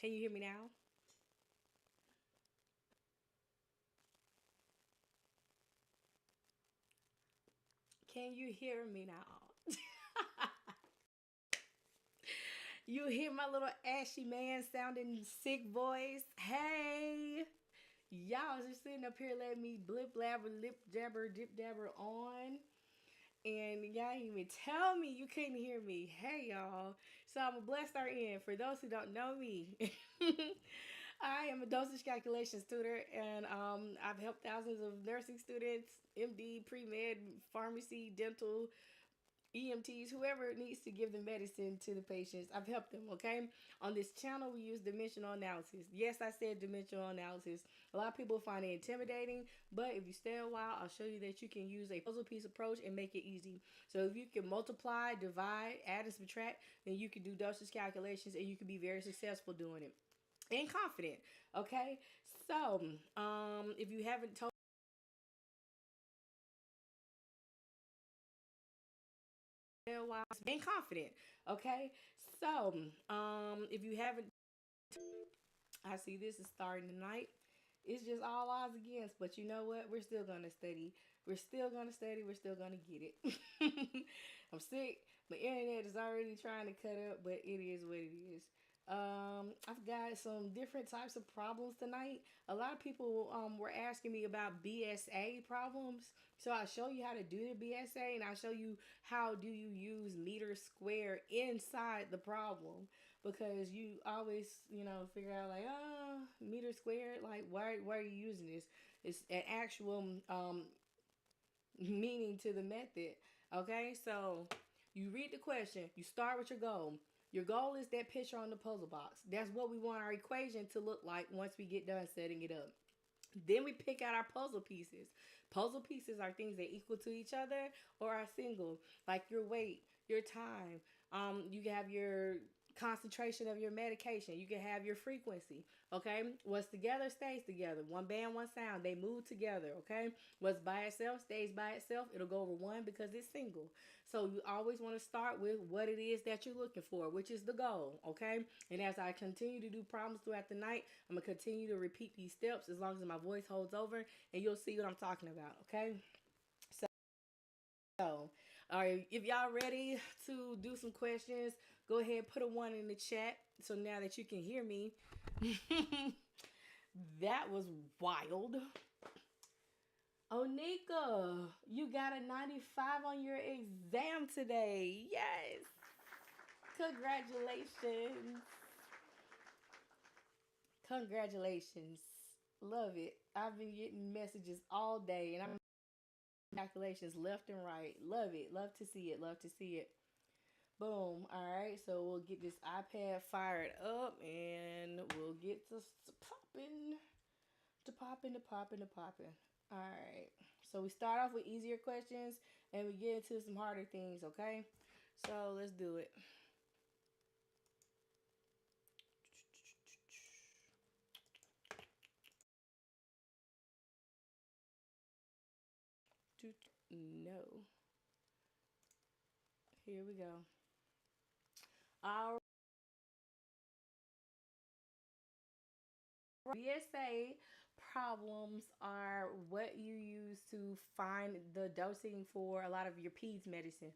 Can you hear me now? Can you hear me now? You hear my little ashy man sounding sick voice? Hey! Y'all just sitting up here letting me blip blabber, lip jabber, dip dabber on. And y'all didn't even tell me you couldn't hear me. Hey, y'all. So I'm a blessed RN. For those who don't know me, I am a dosage calculation tutor, and I've helped thousands of nursing students, MD, pre med, pharmacy, dental, EMTs, whoever needs to give the medicine to the patients. I've helped them, okay? On this channel, we use dimensional analysis. Yes, I said dimensional analysis. A lot of people find it intimidating, but if you stay a while, I'll show you that you can use a puzzle piece approach and make it easy. So if you can multiply, divide, add, and subtract, then you can do dosage calculations and you can be very successful doing it and confident, okay? So, if you haven't told while being confident, okay? So, if you haven't, I see this is starting tonight. It's just all odds against, but you know what? We're still gonna study. We're still gonna study. We're still gonna get it. I'm sick. My internet is already trying to cut up, but it is what it is. I've got some different types of problems tonight. A lot of people were asking me about BSA problems. So I'll show you how to do the BSA and I'll show you how do you use meter square inside the problem because you always, figure out like, meter squared, like why are you using this? It's an actual meaning to the method. Okay, so you read the question, you start with your goal. Your goal is that picture on the puzzle box. That's what we want our equation to look like once we get done setting it up. Then we pick out our puzzle pieces. Puzzle pieces are things that equal to each other or are single, like your weight, your time. You have your concentration of your medication. You can have your frequency. Okay, what's together stays together. One band, one sound. They move together. Okay, what's by itself stays by itself. It'll go over one because it's single. So you always want to start with what it is that you're looking for, which is the goal. Okay, and as I continue to do problems throughout the night, I'm gonna continue to repeat these steps as long as my voice holds over, and you'll see what I'm talking about. Okay, so all right, if y'all ready to do some questions, go ahead, put a one in the chat. So now that you can hear me, that was wild. Onika, you got a 95 on your exam today. Yes. Congratulations. Congratulations. Love it. I've been getting messages all day and I'm calculations left and right. Love it. Love to see it. Love to see it. Boom. All right. So we'll get this iPad fired up and we'll get to popping, to popping. All right. So we start off with easier questions and we get into some harder things, okay? So let's do it. No. Here we go. Our BSA problems are what you use to find the dosing for a lot of your peds medicine.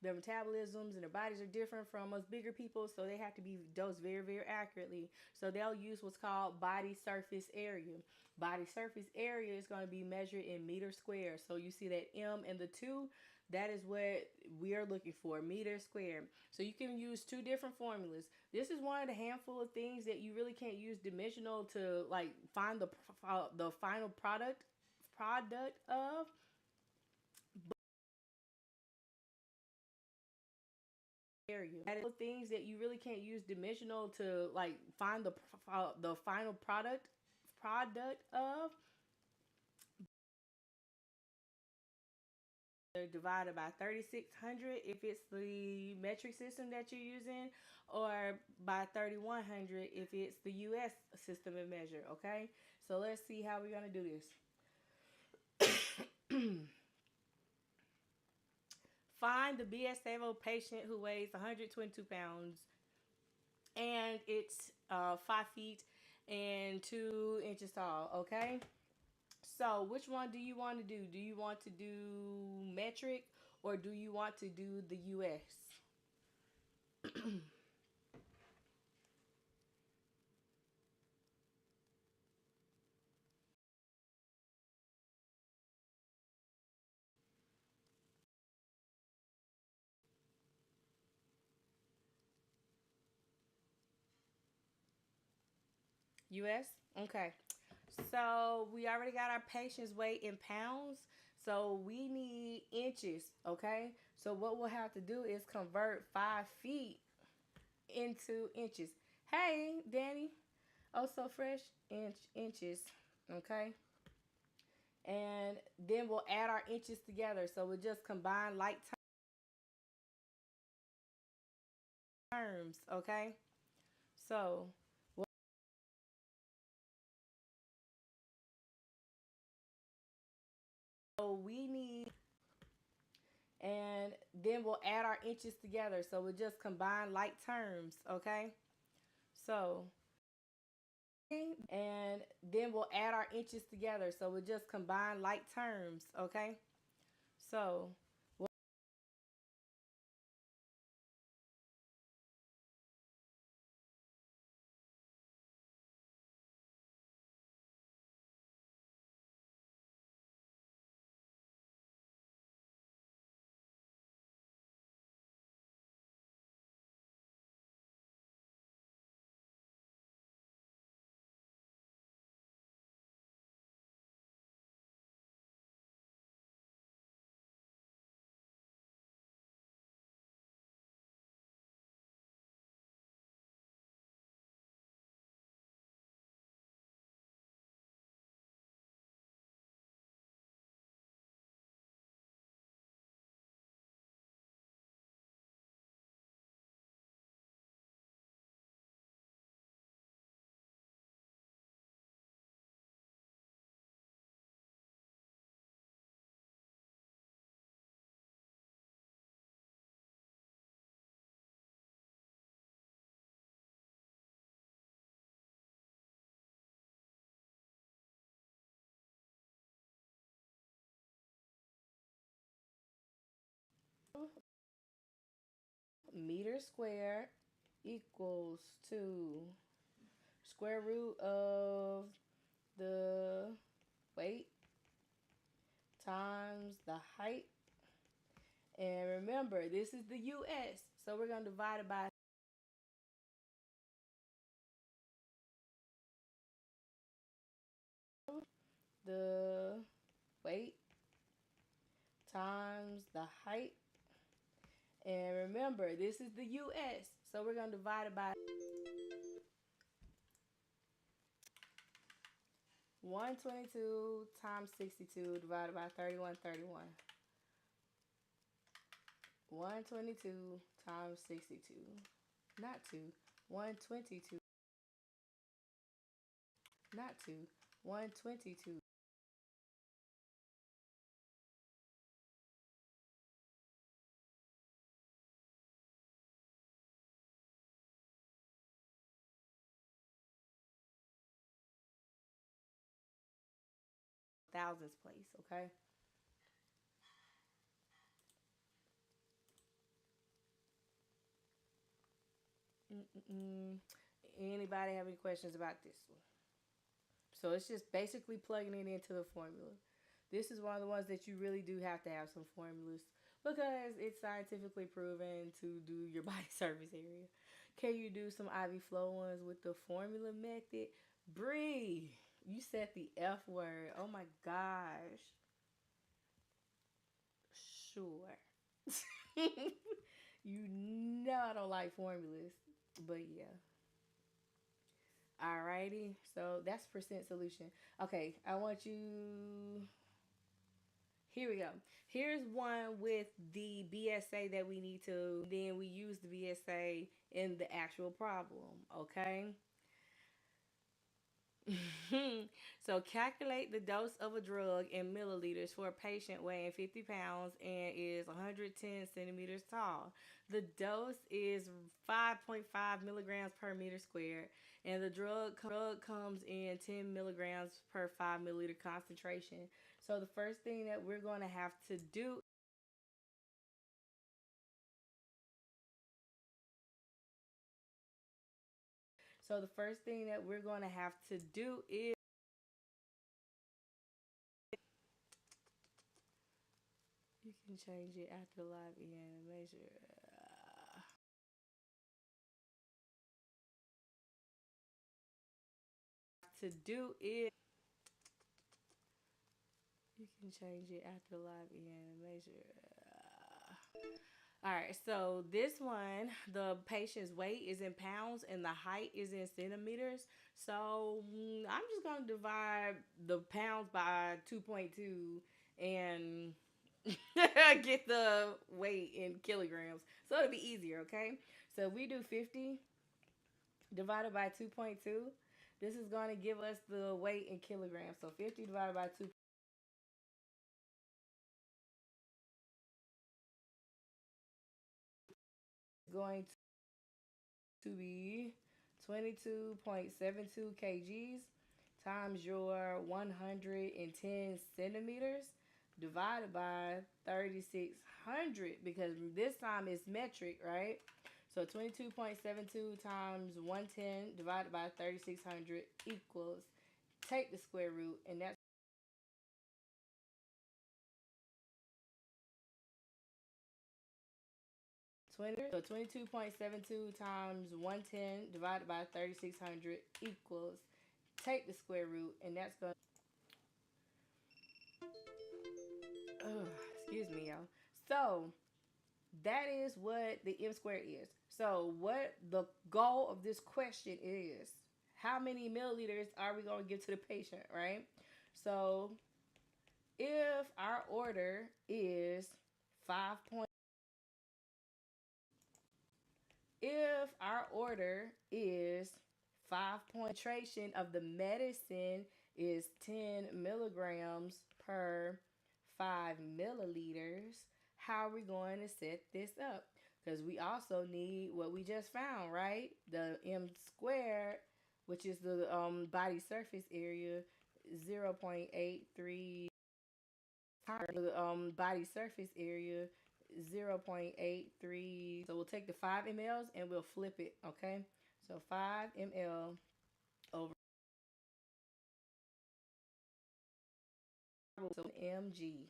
Their metabolisms and their bodies are different from us bigger people, so they have to be dosed very, very accurately. So they'll use what's called body surface area. Body surface area is going to be measured in meter square. So you see that M and the 2, that is what we are looking for, meter square. So you can use two different formulas. This is one of the handful of things that you really can't use dimensional to like find the final product of. Area. That is things that you really can't use dimensional to like find the final product of. They're divided by 3600 if it's the metric system that you're using, or by 3100 if it's the US system of measure. Okay, so let's see how we're gonna do this. Find the BSA patient who weighs 122 pounds and it's 5 feet and 2 inches tall. Okay. So which one do you want to do? Do you want to do metric or do you want to do the US? US? Okay. So we already got our patient's weight in pounds. So we need inches. Okay. So what we'll have to do is convert 5 feet into inches. Hey, Danny. Oh, so fresh. Inches. Okay. And then we'll add our inches together. So we'll just combine like terms. Okay. So we need, and then we'll add our inches together. So we'll just combine like terms. Okay. So, and then we'll add our inches together. So we'll just combine like terms. Okay. So, meter squared equals to square root of the weight times the height. And remember, this is the US. So we're going to divide it by the weight times the height. And remember, this is the US. So we're going to divide it by 122 times 62 divided by 3131. 122 times 62. Not 2. 122. Not 2. 122. Thousands place, okay? Mm-mm-mm. Anybody have any questions about this one? So it's just basically plugging it into the formula. This is one of the ones that you really do have to have some formulas because it's scientifically proven to do your body surface area. Can you do some IV flow ones with the formula method? Bree, you said the F word. Oh my gosh. Sure. You know I don't like formulas. But yeah. Alrighty. So that's percent solution. Okay, I want you. Here we go. Here's one with the BSA that we need to. Then we use the BSA in the actual problem. Okay. So calculate the dose of a drug in milliliters for a patient weighing 50 pounds and is 110 centimeters tall. The dose is 5.5 milligrams per meter squared, and the drug comes in 10 milligrams per 5 milliliter concentration. So the first thing that we're going to have to do So the first thing that we're going to have to do is you can change it after live animation. To do is you can change it after live animation. All right, so this one, the patient's weight is in pounds and the height is in centimeters. So I'm just gonna divide the pounds by 2.2 and get the weight in kilograms. So it'll be easier, okay? So if we do 50 divided by 2.2, this is going to give us the weight in kilograms. So 50 divided by 2 is going to be 22.72 kgs times your 110 centimeters divided by 3600 because this time it's metric, right? So 22.72 times 110 divided by 3600 equals, take the square root, and that's 20. So 22.72 times 110 divided by 3600 equals, take the square root, and that's going to, excuse me, y'all. So that is what the M squared is. So what the goal of this question is, how many milliliters are we going to give to the patient, right? So if our order is 5. If our order is 5 concentration of the medicine is 10 milligrams per 5 milliliters, how are we going to set this up? Because we also need what we just found, right? The M squared, which is the body surface area, 0.83 the body surface area 0.83. So we'll take the 5 mLs and we'll flip it, okay? So 5 ml over mg,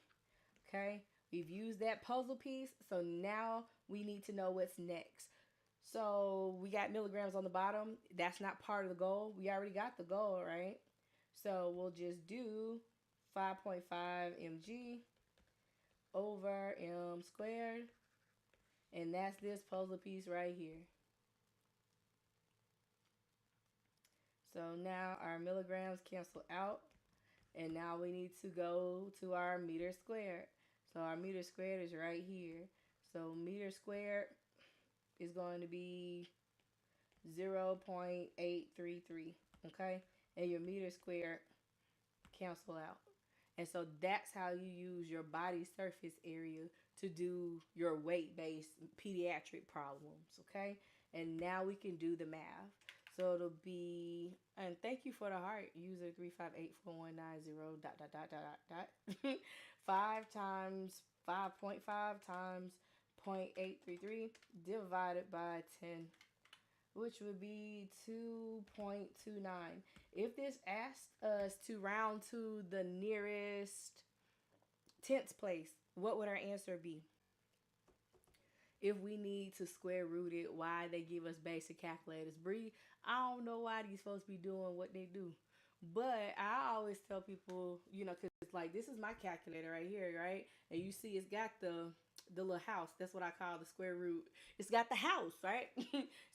okay? We've used that puzzle piece, so now we need to know what's next. So we got milligrams on the bottom. That's not part of the goal. We already got the goal, right? So we'll just do 5.5 mg over m squared. And that's this puzzle piece right here. So now our milligrams cancel out. And now we need to go to our meter squared. So our meter squared is right here. So meter squared is going to be 0.833. Okay? And your meter squared cancel out. And so that's how you use your body surface area to do your weight-based pediatric problems, okay? And now we can do the math. So it'll be, and thank you for the heart, user 3584190 dot dot dot dot dot 5 times 5.5 times 0.833 divided by 10, which would be 2.29. If this asks us to round to the nearest tenths place, what would our answer be? If we need to square root it, why they give us basic calculators. Bree, I don't know why these folks be doing what they do. But I always tell people, because it's like, this is my calculator right here, right? And you see it's got the little house. That's what I call the square root. It's got the house, right?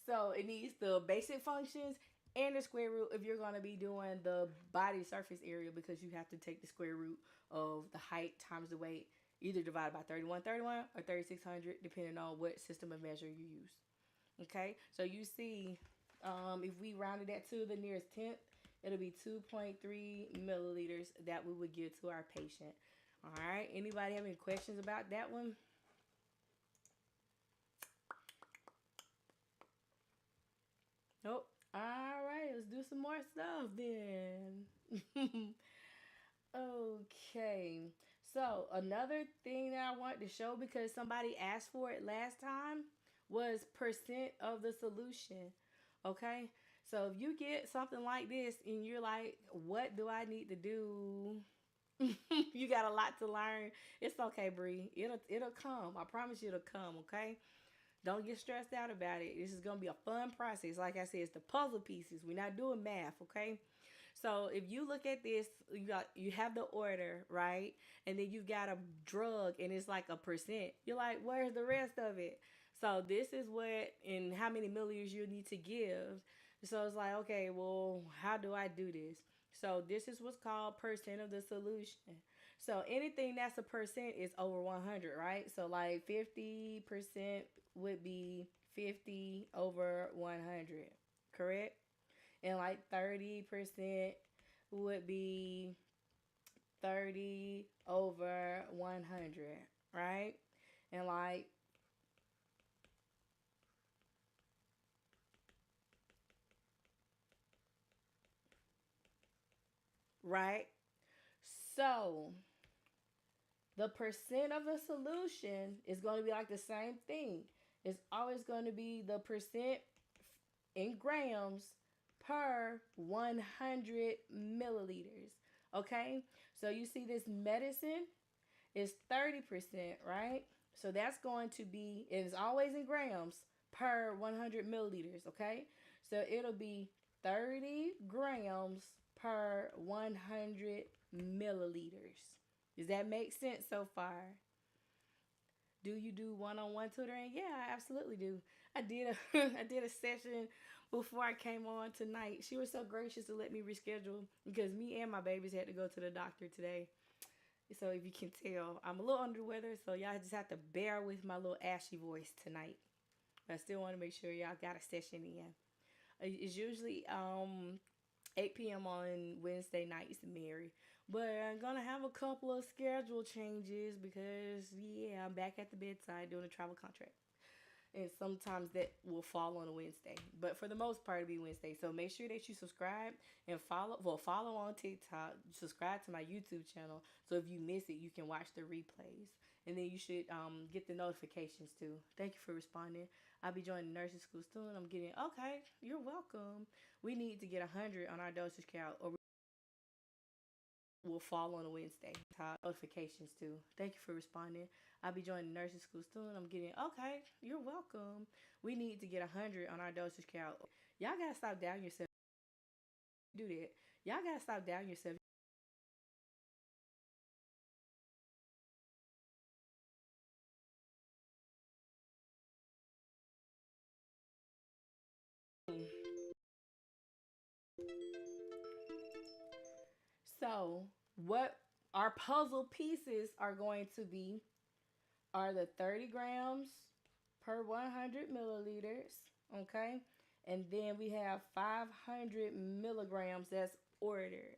So it needs the basic functions and the square root if you're going to be doing the body surface area, because you have to take the square root of the height times the weight, either divided by 3131 or 3600, depending on what system of measure you use. Okay, so you see, if we rounded that to the nearest tenth, it'll be 2.3 milliliters that we would give to our patient. All right. Anybody have any questions about that one? Nope. All right. Let's do some more stuff then. Okay. So another thing that I wanted to show because somebody asked for it last time was percent of the solution. Okay. So if you get something like this and you're like, what do I need to do? You got a lot to learn. It's okay, Bree. It'll come. I promise you it'll come, okay? Don't get stressed out about it. This is gonna be a fun process. Like I said, it's the puzzle pieces. We're not doing math, okay? So if you look at this, you have the order, right? And then you've got a drug and it's like a percent. You're like, where's the rest of it? So this is what and how many milliliters you need to give. So it's like, okay, well, how do I do this? So this is what's called percent of the solution. So anything that's a percent is over 100, right? So like 50% would be 50 over 100, correct? And like 30% would be 30 over 100, right? And like, right? So the percent of the solution is going to be like the same thing. It's always going to be the percent in grams per 100 milliliters. Okay? So you see this medicine is 30%, right? So that's going to be, it's always in grams per 100 milliliters, okay? So it'll be 30 grams per 100 milliliters. Does that make sense so far? Do you do one-on-one tutoring? Yeah, I absolutely do. I did a I did a session before I came on tonight. She was so gracious to let me reschedule because me and my babies had to go to the doctor today. So if you can tell, I'm a little under the weather, so y'all just have to bear with my little ashy voice tonight. But I still want to make sure y'all got a session in. It's usually 8 p.m. on Wednesday nights, Mary. But I'm gonna have a couple of schedule changes because yeah, I'm back at the bedside doing a travel contract. And sometimes that will fall on a Wednesday. But for the most part, it'll be Wednesday. So make sure that you subscribe and follow. Well, follow on TikTok. Subscribe to my YouTube channel. So if you miss it, you can watch the replays. And then you should get the notifications too. Thank you for responding. I'll be joining nursing school soon. I'm getting okay. You're welcome. We need to get 100 on our dosage count, or will fall on a Wednesday. Notifications too. Thank you for responding. I'll be joining nursing school soon. I'm getting okay. You're welcome. We need to get 100 on our dosage count. Y'all gotta stop doubting yourself. Do that. Y'all gotta stop doubting yourself. So what our puzzle pieces are going to be are the 30 grams per 100 milliliters. Okay. And then we have 500 milligrams that's ordered.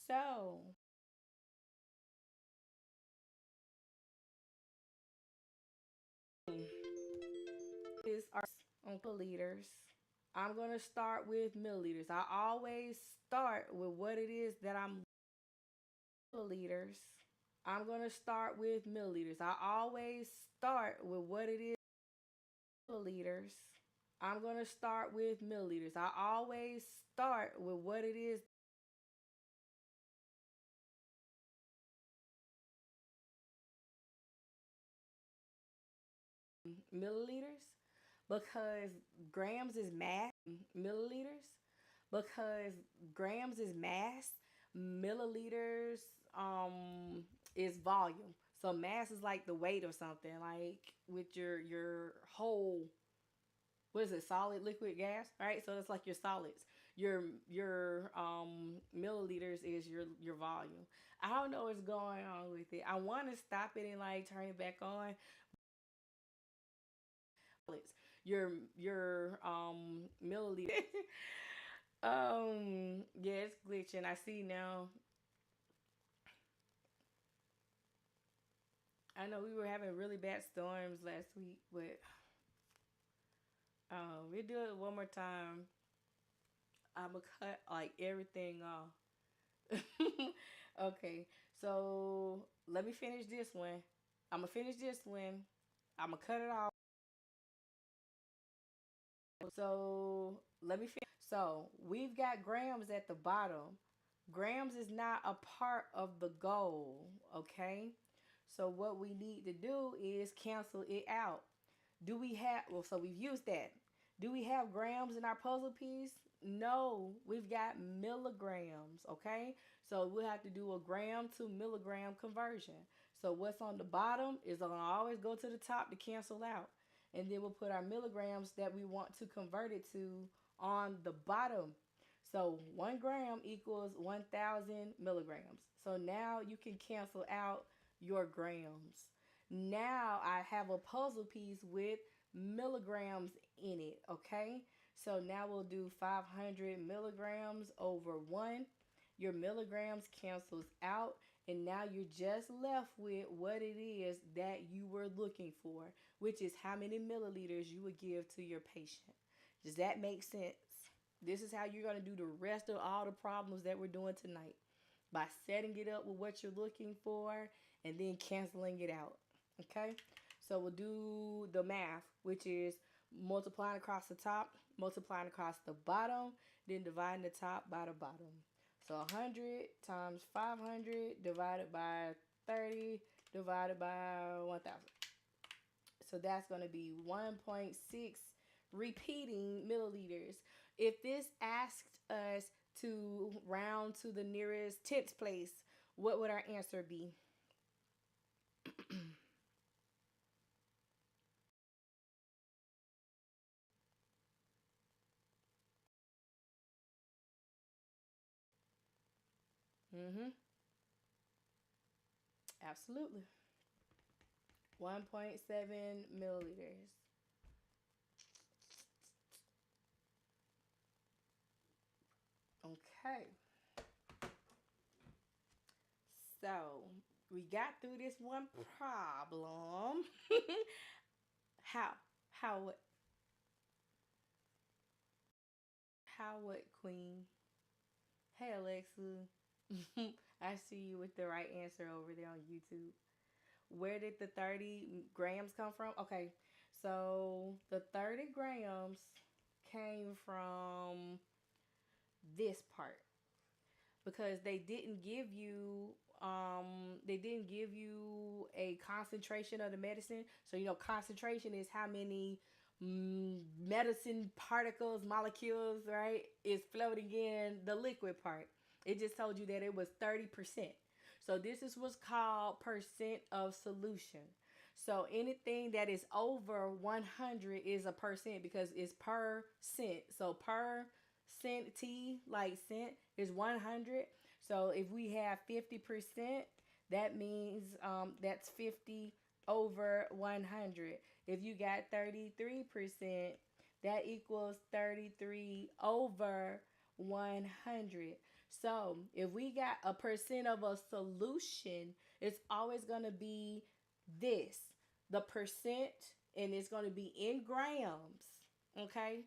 So is our milliliters. I'm going to start with milliliters. I always start with what it is that I'm milliliters. I'm going to start with milliliters. I always start with what it is milliliters. I'm going to start with milliliters. I always start with what it is milliliters because grams is mass. Milliliters because grams is mass. Milliliters is volume. So mass is like the weight of something, like with your whole, what is it, solid, liquid, gas, right? So it's like your solids. Your milliliters is your volume. I don't know what's going on with it. I want to stop it and like turn it back on. Your milliliters. Yeah, it's glitching. I see now. I know we were having really bad storms last week, but we'll do it one more time. I'ma cut like everything off. Okay, so let me finish this one. I'm gonna finish this one. I'm gonna cut it off. So let me finish. So we've got grams at the bottom. Grams is not a part of the goal. Okay. So what we need to do is cancel it out. Do we have, well, so we've used that. Do we have grams in our puzzle piece? No, we've got milligrams, okay? So we'll have to do a gram to milligram conversion. So what's on the bottom is gonna always go to the top to cancel out. And then we'll put our milligrams that we want to convert it to on the bottom. So 1 gram equals 1,000 milligrams. So now you can cancel out your grams. Now I have a puzzle piece with milligrams in it, okay? So now we'll do 500 milligrams over 1. Your milligrams cancels out, and now you're just left with what it is that you were looking for, which is how many milliliters you would give to your patient. Does that make sense? This is how you're going to do the rest of all the problems that we're doing tonight, by setting it up with what you're looking for and then canceling it out. Okay? So we'll do the math, which is multiplying across the top, multiplying across the bottom, then dividing the top by the bottom. So 100 times 500 divided by 30 divided by 1,000. So that's going to be 1.6 repeating milliliters. If this asked us to round to the nearest tenths place, what would our answer be? Mm-hmm. Absolutely. 1.7 milliliters. Okay. So we got through this one problem. how? How what? How what, Queen? Hey, Alexa. I see you with the right answer over there on YouTube. Where did the 30 grams come from? Okay, so the 30 grams came from this part, because they didn't give you a concentration of the medicine. So concentration is how many medicine particles, molecules, right, is floating in the liquid part. It just told you that it was 30%. So this is what's called percent of solution. So anything that is over 100 is a percent, because it's per cent. So per cent T, like cent, is 100. So if we have 50%, that means that's 50 over 100. If you got 33%, that equals 33 over 100. So if we got a percent of a solution, it's always going to be this, the percent, and it's going to be in grams, okay,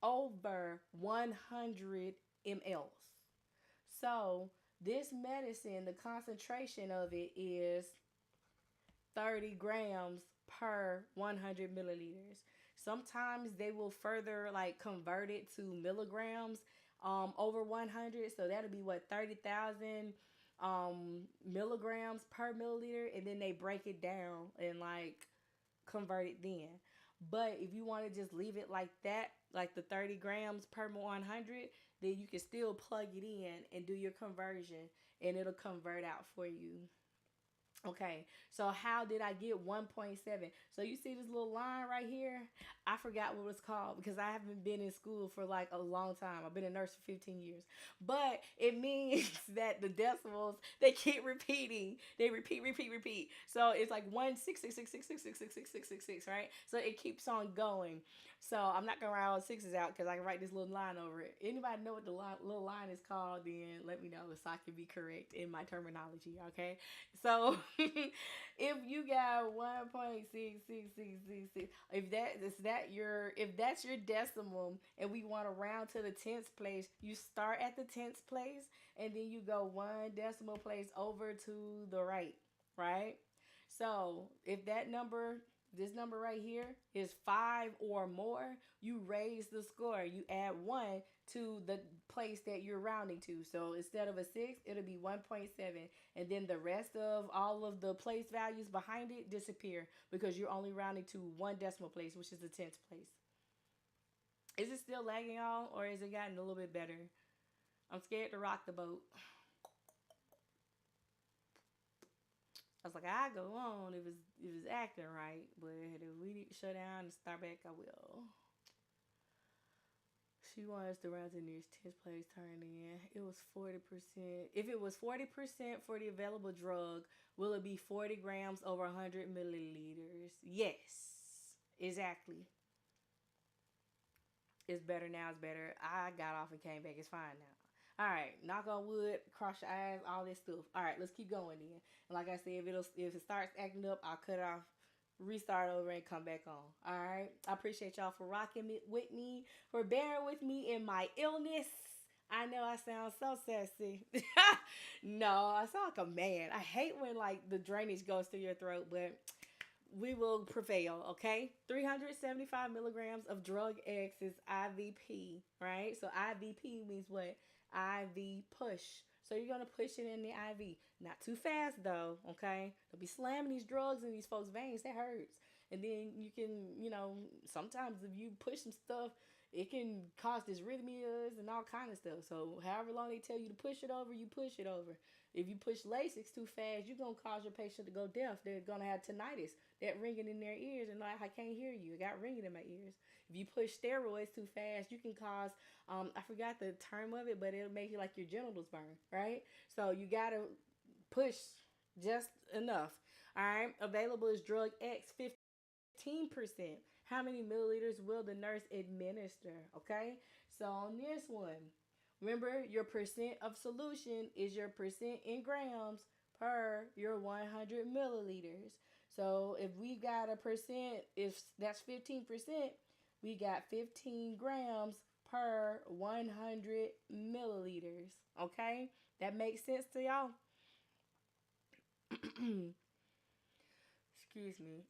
over 100 mLs. So this medicine, the concentration of it is 30 grams per 100 milliliters. Sometimes they will further like convert it to milligrams over 100. So that'll be what, 30,000 milligrams per milliliter. And then they break it down and like convert it then. But if you want to just leave it like that, like the 30 grams per 100, then you can still plug it in and do your conversion, and it'll convert out for you. Okay, so how did I get 1.7? So you see this little line right here? I forgot what it's called because I haven't been in school for like a long time. I've been a nurse for 15 years. But it means that the decimals, they keep repeating. They repeat, repeat, repeat. So it's like 1 6 6 6 6 6 6 6 6 6 6 6, right? So it keeps on going. So I'm not gonna write all sixes out because I can write this little line over it. Anybody know what the little line is called? Then let me know so I can be correct in my terminology. Okay, so if you got 1.66666, if that's your decimal, and we want to round to the tenth place, you start at the tenth place, and then you go one decimal place over to the right, right? So if that number, this number right here, is five or more, you raise the score. You add one to the place that you're rounding to. So instead of a six, it'll be 1.7. And then the rest of all of the place values behind it disappear because you're only rounding to one decimal place, which is the 10th place. Is it still lagging y'all, or is it gotten a little bit better? I'm scared to rock the boat. I was like, I go on if it's acting right, but if we need to shut down and start back, I will. She wants to round to the nearest 10th place turn in. It was 40%. If it was 40% for the available drug, will it be 40 grams over 100 milliliters? Yes, exactly. It's better now. It's better. I got off and came back. It's fine now. All right, knock on wood, cross your eyes, all this stuff. All right, let's keep going then. And like I said, if it starts acting up, I'll cut it off, restart over, and come back on. All right. I appreciate y'all for rocking with me, for bearing with me in my illness. I know I sound so sassy. No, I sound like a man. I hate when like the drainage goes through your throat, but we will prevail, okay? 375 milligrams of drug X is IVP, right? So IVP means what? IV push. So you're gonna push it in the IV. Not too fast though, okay? Don't be slamming these drugs in these folks' veins. That hurts. And then you can, sometimes if you push some stuff, it can cause dysrhythmias and all kind of stuff. So however long they tell you to push it over, you push it over. If you push Lasix too fast, you're gonna cause your patient to go deaf. They're gonna have tinnitus, that ringing in their ears, and like I can't hear you. I got ringing in my ears. If you push steroids too fast, you can cause I forgot the term of it, but it'll make you like your genitals burn, right? So you gotta push just enough. All right. Available is drug X 15%. How many milliliters will the nurse administer? Okay. So on this one, remember your percent of solution is your percent in grams per your 100 milliliters. So if we got a percent, if that's 15%, we got 15 grams per 100 milliliters. Okay? That makes sense to y'all? Excuse me.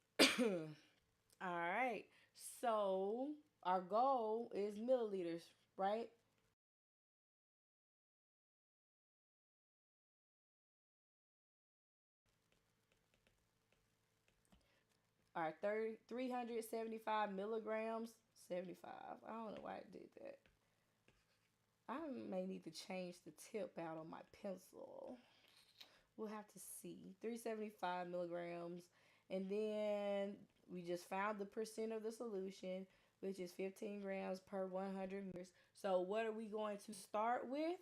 All right. So our goal is milliliters, right? All right, 375 milligrams. 75. I don't know why I did that. I may need to change the tip out on my pencil. We'll have to see. 375 milligrams. And then we just found the percent of the solution, which is 15 grams per 100 meters. So what are we going to start with?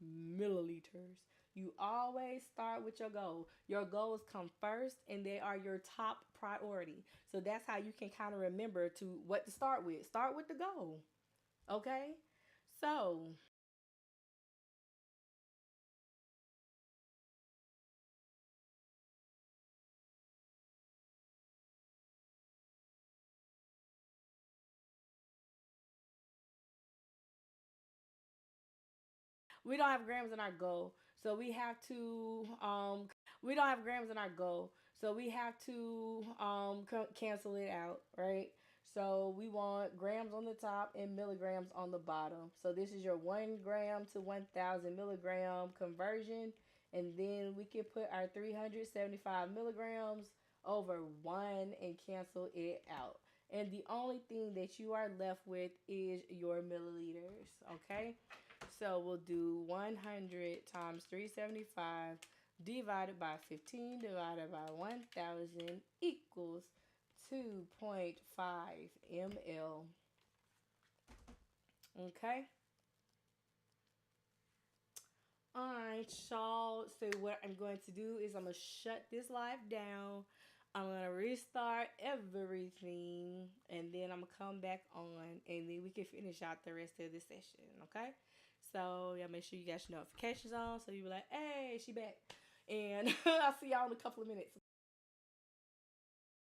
Milliliters. You always start with your goal. Your goals come first and they are your top priority. So that's how you can kind of remember to what to start with. Start with the goal. Okay? So, we don't have grams in our goal. So we don't have grams in our goal. So we have to cancel it out, right? So we want grams on the top and milligrams on the bottom. So this is your 1 gram to 1,000 milligram conversion. And then we can put our 375 milligrams over 1 and cancel it out. And the only thing that you are left with is your milliliters, okay? So we'll do 100 times 375 divided by 15 divided by 1,000 equals 2.5 ml. Okay. Alright, y'all. So what I'm going to do is I'm gonna shut this live down. I'm gonna restart everything, and then I'm gonna come back on, and then we can finish out the rest of the session. Okay. So yeah, make sure you got your notifications on, so you be like, "Hey, she back," and I'll see y'all in a couple of minutes.